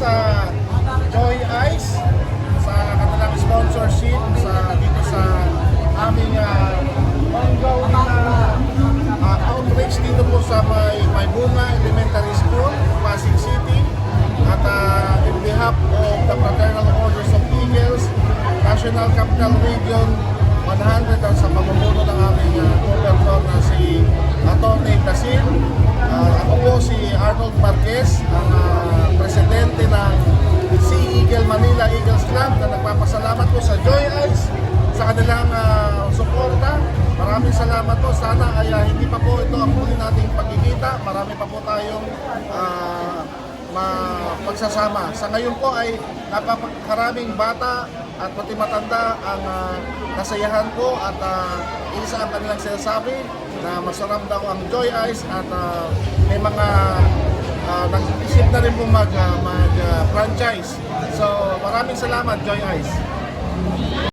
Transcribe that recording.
sa Joy Ice sa kanilang sponsorship dito sa aming ongoing outreach dito po sa may Bunga Elementary School, Pasig City. At in behalf of the Fraternal Orders of Eagles, National Capital Region 100 at sa pamumuno ng aming governor na si Atty. Casil. Ako po si Arnold Marquez, ang presidente ng Sea Eagle Manila Eagles Club, na nagpapasalamat po sa Joy Ice sa kanilang suporta. Maraming salamat po. Sana ay hindi pa po ito ang huli nating pagkikita. Marami pa po tayong pagsasama. Sa ngayon po ay napakaraming bata at pati matanda ang nasayahan po at isa ang kanilang sinasabi na masarap daw ang Joy Ice at may mga nag-isip na rin po mag-franchise. So maraming salamat, Joy Ice.